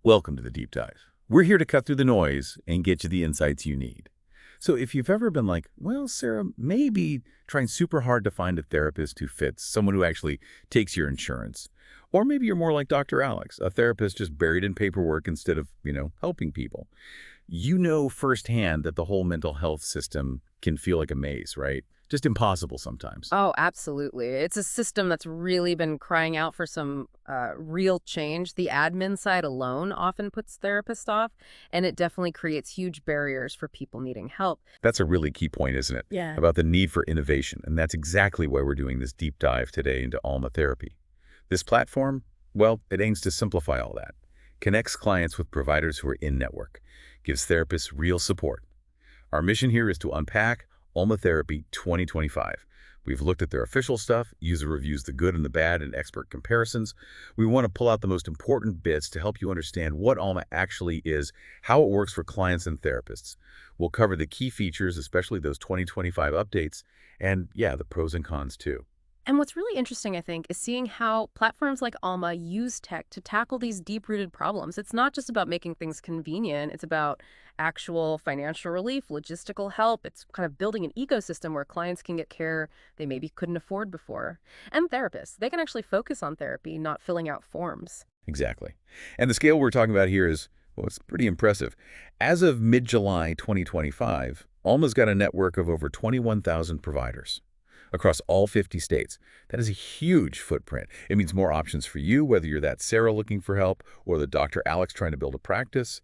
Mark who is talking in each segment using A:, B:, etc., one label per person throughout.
A: Welcome to the Deep Dive. We're here to cut through the noise and get you the insights you need. So if you've ever been like, well, Sarah, maybe trying super hard to find a therapist who fits, someone who actually takes your insurance, or maybe you're more like Dr. Alex, a therapist just buried in paperwork instead of, helping people, you know firsthand that the whole mental health system can feel like a maze, right? Just impossible sometimes.
B: Oh, absolutely. It's a system that's really been crying out for some real change. The admin side alone often puts therapists off, and it definitely creates huge barriers for people needing help.
A: That's a really key point, isn't it?
B: Yeah.
A: About the need for innovation. And that's exactly why we're doing this deep dive today into Alma Therapy. This platform, well, it aims to simplify all that, connects clients with providers who are in-network, gives therapists real support. Our mission here is to unpack Alma Therapy 2025. We've looked at their official stuff, user reviews, the good and the bad, and expert comparisons. We want to pull out the most important bits to help you understand what Alma actually is, how it works for clients and therapists. We'll cover the key features, especially those 2025 updates, and yeah, the pros and cons too.
B: And what's really interesting, I think, is seeing how platforms like Alma use tech to tackle these deep-rooted problems. It's not just about making things convenient. It's about actual financial relief, logistical help. It's kind of building an ecosystem where clients can get care they maybe couldn't afford before. And therapists, they can actually focus on therapy, not filling out forms.
A: Exactly. And the scale we're talking about here is, well, it's pretty impressive. As of mid-July 2025, Alma's got a network of over 21,000 providers across all 50 states. That is a huge footprint. It means more options for you, whether you're that Sarah looking for help or the Dr. Alex trying to build a practice.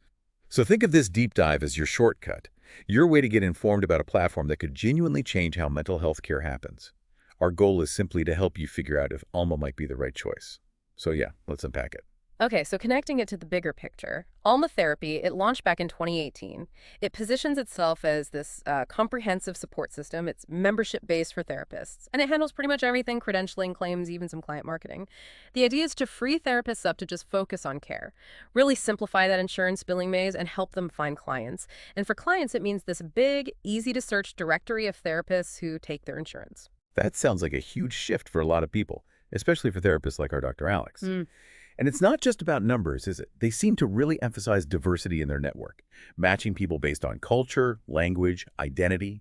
A: So think of this deep dive as your shortcut, your way to get informed about a platform that could genuinely change how mental health care happens. Our goal is simply to help you figure out if Alma might be the right choice. So yeah, let's unpack it.
B: Okay, so connecting it to the bigger picture, Alma Therapy, it launched back in 2018. It positions itself as this comprehensive support system. It's membership-based for therapists, and it handles pretty much everything, credentialing, claims, even some client marketing. The idea is to free therapists up to just focus on care, really simplify that insurance billing maze, and help them find clients. And for clients, it means this big, easy-to-search directory of therapists who take their insurance.
A: That sounds like a huge shift for a lot of people, especially for therapists like our Dr. Alex. And it's not just about numbers, is it? They seem to really emphasize diversity in their network, matching people based on culture, language, identity,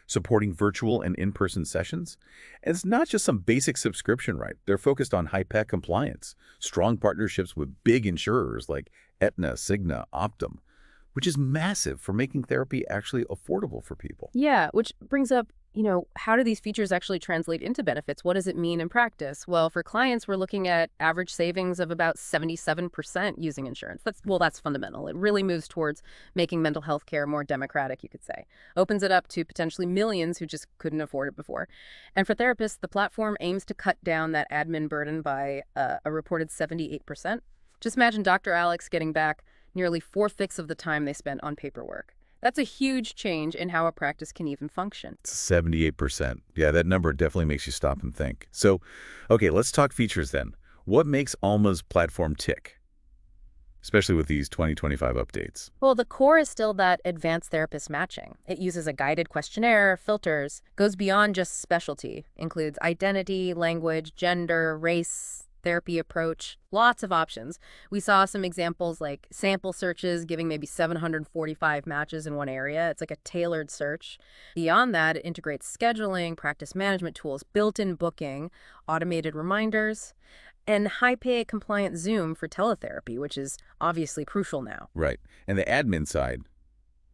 A: supporting virtual and in-person sessions. And it's not just some basic subscription, right? They're focused on high-tech compliance, strong partnerships with big insurers like Aetna, Cigna, Optum, which is massive for making therapy actually affordable for people.
B: Yeah, which brings up, how do these features actually translate into benefits? What does it mean in practice? Well, for clients, we're looking at average savings of about 77% using insurance. That's fundamental. It really moves towards making mental health care more democratic, you could say. Opens it up to potentially millions who just couldn't afford it before. And for therapists, the platform aims to cut down that admin burden by a reported 78%. Just imagine Dr. Alex getting back nearly 4/5 of the time they spent on paperwork. That's a huge change in how a practice can even function.
A: 78%. Yeah, that number definitely makes you stop and think. So, okay, let's talk features then. What makes Alma's platform tick, especially with these 2025 updates?
B: Well, the core is still that advanced therapist matching. It uses a guided questionnaire, filters, goes beyond just specialty, includes identity, language, gender, race, therapy approach, lots of options. We saw some examples like sample searches giving maybe 745 matches in one area. It's like a tailored search. Beyond that, it integrates scheduling, practice management tools, built-in booking, automated reminders, and high-pay compliant Zoom for teletherapy, which is obviously crucial now.
A: Right. And the admin side,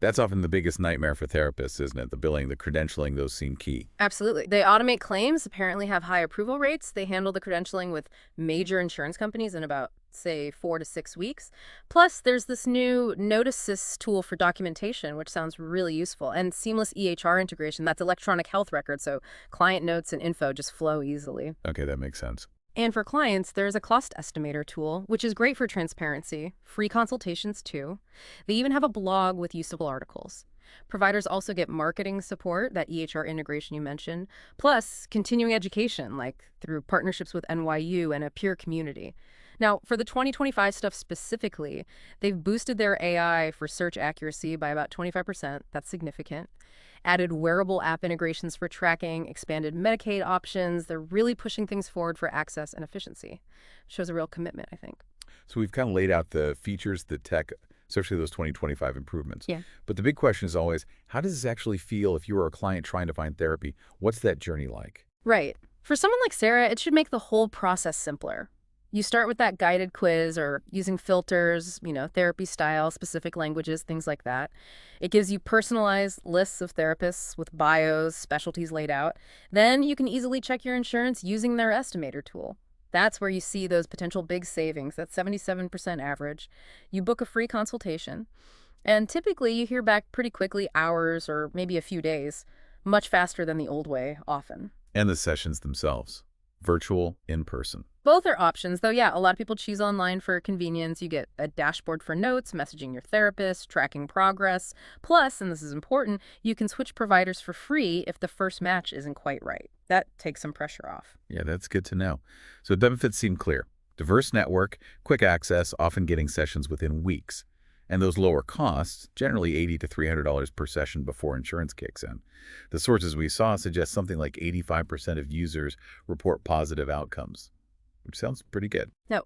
A: that's often the biggest nightmare for therapists, isn't it? The billing, the credentialing, those seem key.
B: Absolutely. They automate claims, apparently have high approval rates. They handle the credentialing with major insurance companies in about, say, 4 to 6 weeks. Plus, there's this new Notices tool for documentation, which sounds really useful, and seamless EHR integration. That's electronic health record, so client notes and info just flow easily.
A: Okay, that makes sense.
B: And for clients, there's a cost estimator tool, which is great for transparency, free consultations too. They even have a blog with usable articles. Providers also get marketing support, that EHR integration you mentioned, plus continuing education, like through partnerships with NYU and a peer community. Now, for the 2025 stuff specifically, they've boosted their AI for search accuracy by about 25%. That's significant. Added wearable app integrations for tracking, expanded Medicaid options. They're really pushing things forward for access and efficiency. Shows a real commitment, I think.
A: So we've kind of laid out the features, the tech, especially those 2025 improvements.
B: Yeah.
A: But the big question is always, how does this actually feel if you are a client trying to find therapy? What's that journey like?
B: Right. For someone like Sarah, it should make the whole process simpler. You start with that guided quiz or using filters, therapy style, specific languages, things like that. It gives you personalized lists of therapists with bios, specialties laid out. Then you can easily check your insurance using their estimator tool. That's where you see those potential big savings, that 77% average. You book a free consultation, and typically you hear back pretty quickly, hours or maybe a few days, much faster than the old way, often.
A: And the sessions themselves, virtual, in person.
B: Both are options, though, yeah, a lot of people choose online for convenience. You get a dashboard for notes, messaging your therapist, tracking progress. Plus, and this is important, you can switch providers for free if the first match isn't quite right. That takes some pressure off.
A: Yeah, that's good to know. So the benefits seem clear. Diverse network, quick access, often getting sessions within weeks. And those lower costs, generally $80 to $300 per session before insurance kicks in. The sources we saw suggest something like 85% of users report positive outcomes, which sounds pretty good.
B: Now,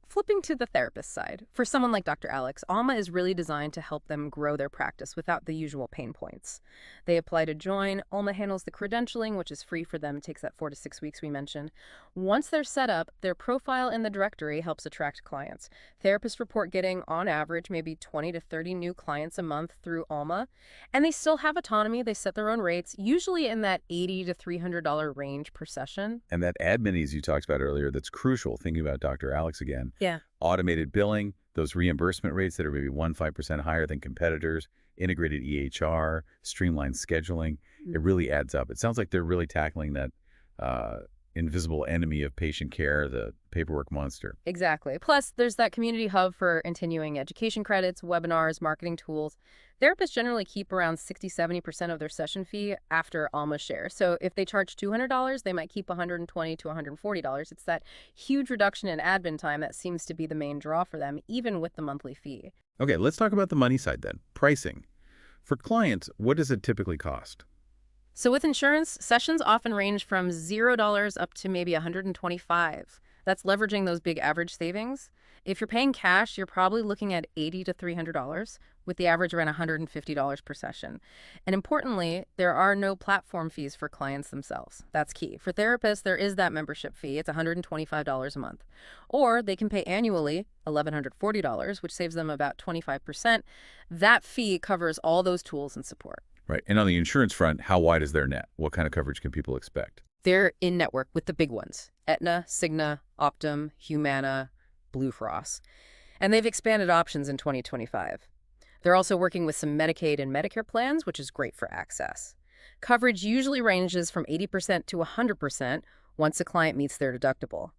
B: flipping to the therapist side, for someone like Dr. Alex, Alma is really designed to help them grow their practice without the usual pain points. They apply to join. Alma handles the credentialing, which is free for them. It takes that 4 to 6 weeks we mentioned. Once they're set up, their profile in the directory helps attract clients. Therapists report getting, on average, maybe 20 to 30 new clients a month through Alma. And they still have autonomy. They set their own rates, usually in that $80 to $300 range per session.
A: And that admin ease you talked about earlier, that's crucial, thinking about Dr. Alex again.
B: Yeah.
A: Automated billing, those reimbursement rates that are maybe 1-5% higher than competitors, integrated EHR, streamlined scheduling, it really adds up. It sounds like they're really tackling that invisible enemy of patient care, the paperwork monster.
B: Exactly. Plus, there's that community hub for continuing education credits, webinars, marketing tools. Therapists generally keep around 60-70% of their session fee after Alma share. So if they charge $200, they might keep $120 to $140. It's that huge reduction in admin time that seems to be the main draw for them, even with the monthly fee.
A: Okay, let's talk about the money side then. Pricing. For clients, what does it typically cost?
B: So with insurance, sessions often range from $0 up to maybe $125. That's leveraging those big average savings. If you're paying cash, you're probably looking at $80 to $300, with the average around $150 per session. And importantly, there are no platform fees for clients themselves. That's key. For therapists, there is that membership fee. It's $125 a month. Or they can pay annually $1,140, which saves them about 25%. That fee covers all those tools and support.
A: Right. And on the insurance front, how wide is their net? What kind of coverage can people expect?
B: They're in network with the big ones: Aetna, Cigna, Optum, Humana, Blue Cross. And they've expanded options in 2025. They're also working with some Medicaid and Medicare plans, which is great for access. Coverage usually ranges from 80% to 100% once a client meets their deductible.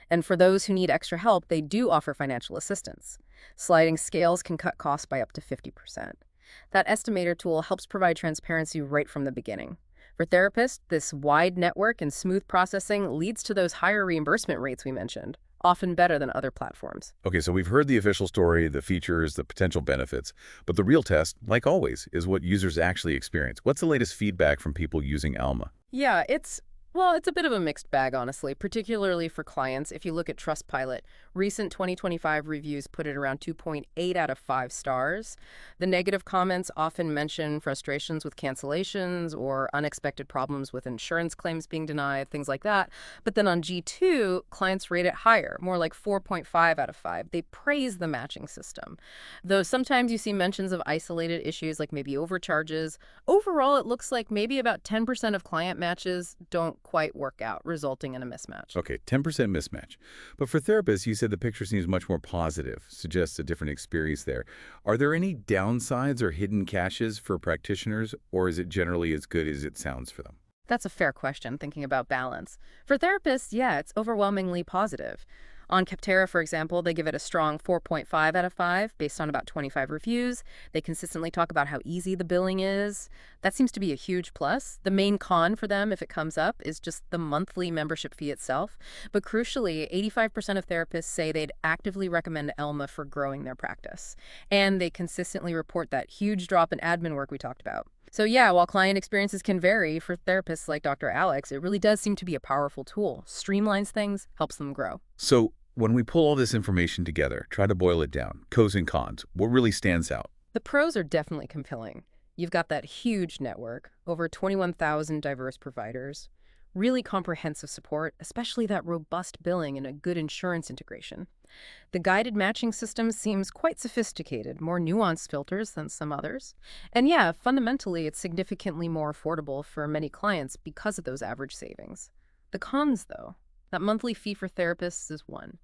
B: And for those who need extra help, they do offer financial assistance. Sliding scales can cut costs by up to 50%. That estimator tool helps provide transparency right from the beginning. For therapists, this wide network and smooth processing leads to those higher reimbursement rates we mentioned, often better than other platforms.
A: Okay, so we've heard the official story, the features, the potential benefits, but the real test, like always, is what users actually experience. What's the latest feedback from people using Alma?
B: Yeah, it's a bit of a mixed bag, honestly, particularly for clients. If you look at Trustpilot, recent 2025 reviews put it around 2.8 out of 5 stars. The negative comments often mention frustrations with cancellations or unexpected problems with insurance claims being denied, things like that. But then on G2, clients rate it higher, more like 4.5 out of 5. They praise the matching system. Though sometimes you see mentions of isolated issues like maybe overcharges, overall it looks like maybe about 10% of client matches don't quite work out, resulting in a mismatch.
A: Okay, 10% mismatch. But for therapists, you said the picture seems much more positive, suggests a different experience there. Are there any downsides or hidden catches for practitioners, or is it generally as good as it sounds for them?
B: That's a fair question, thinking about balance. For therapists, yeah, it's overwhelmingly positive. On Capterra, for example, they give it a strong 4.5 out of 5 based on about 25 reviews. They consistently talk about how easy the billing is. That seems to be a huge plus. The main con for them, if it comes up, is just the monthly membership fee itself. But crucially, 85% of therapists say they'd actively recommend Alma for growing their practice. And they consistently report that huge drop in admin work we talked about. So yeah, while client experiences can vary, for therapists like Dr. Alex, it really does seem to be a powerful tool. Streamlines things, helps them grow.
A: So when we pull all this information together, try to boil it down, pros and cons, what really stands out?
B: The pros are definitely compelling. You've got that huge network, over 21,000 diverse providers, really comprehensive support, especially that robust billing and a good insurance integration. The guided matching system seems quite sophisticated, more nuanced filters than some others. And yeah, fundamentally, it's significantly more affordable for many clients because of those average savings. The cons, though, that monthly fee for therapists is one.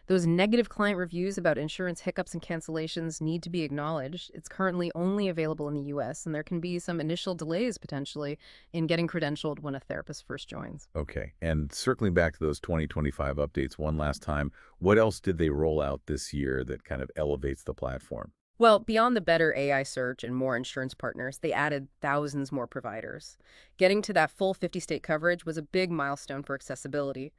B: Those negative client reviews about insurance hiccups and cancellations need to be acknowledged. It's currently only available in the US, and there can be some initial delays potentially in getting credentialed when a therapist first joins.
A: Okay, and circling back to those 2025 updates one last time, what else did they roll out this year that kind of elevates the platform?
B: Well, beyond the better AI search and more insurance partners, they added thousands more providers. Getting to that full 50-state coverage was a big milestone for accessibility.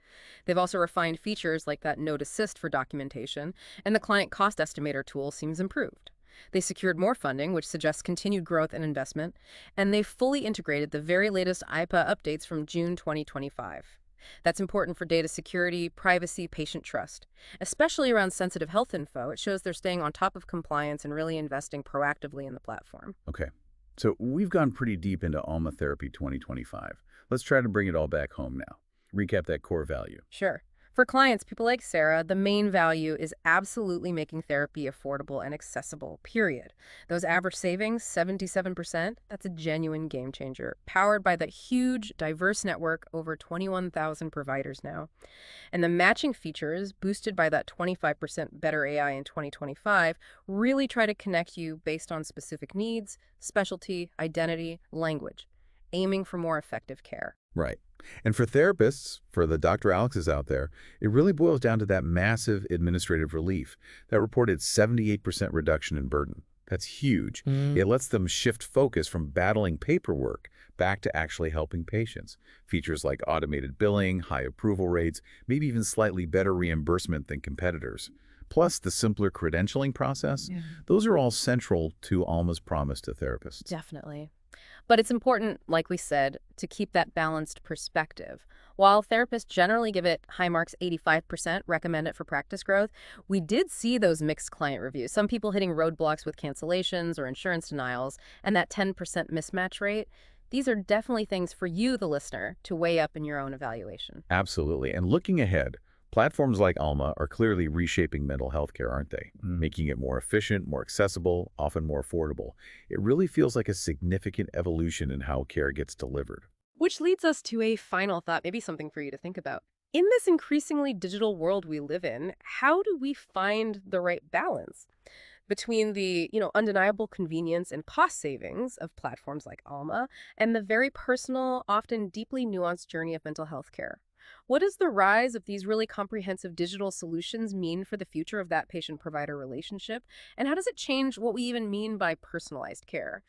B: They've also refined features like that Note Assist for documentation, and the client cost estimator tool seems improved. They secured more funding, which suggests continued growth and investment, and they fully integrated the very latest IPA updates from June 2025. That's important for data security, privacy, patient trust. Especially around sensitive health info, it shows they're staying on top of compliance and really investing proactively in the platform.
A: Okay, so we've gone pretty deep into Alma Therapy 2025. Let's try to bring it all back home now. Recap that core value.
B: Sure. For clients, people like Sarah, the main value is absolutely making therapy affordable and accessible, period. Those average savings, 77%, that's a genuine game changer, powered by that huge, diverse network, over 21,000 providers now. And the matching features, boosted by that 25% better AI in 2025, really try to connect you based on specific needs, specialty, identity, language, aiming for more effective care.
A: Right. And for therapists, for the Dr. Alexes out there, it really boils down to that massive administrative relief, that reported 78% reduction in burden. That's huge. It lets them shift focus from battling paperwork back to actually helping patients. Features like automated billing, high approval rates, maybe even slightly better reimbursement than competitors. Plus the simpler credentialing process,
B: Yeah.
A: those are all central to Alma's promise to therapists.
B: Definitely. But it's important, like we said, to keep that balanced perspective. While therapists generally give it high marks, 85% recommend it for practice growth, we did see those mixed client reviews. Some people hitting roadblocks with cancellations or insurance denials, and that 10% mismatch rate. These are definitely things for you, the listener, to weigh up in your own evaluation.
A: Absolutely. And looking ahead, platforms like Alma are clearly reshaping mental health care, aren't they? Making it more efficient, more accessible, often more affordable. It really feels like a significant evolution in how care gets delivered.
B: Which leads us to a final thought, maybe something for you to think about. In this increasingly digital world we live in, how do we find the right balance between the, undeniable convenience and cost savings of platforms like Alma and the very personal, often deeply nuanced journey of mental health care? What does the rise of these really comprehensive digital solutions mean for the future of that patient-provider relationship? And how does it change what we even mean by personalized care?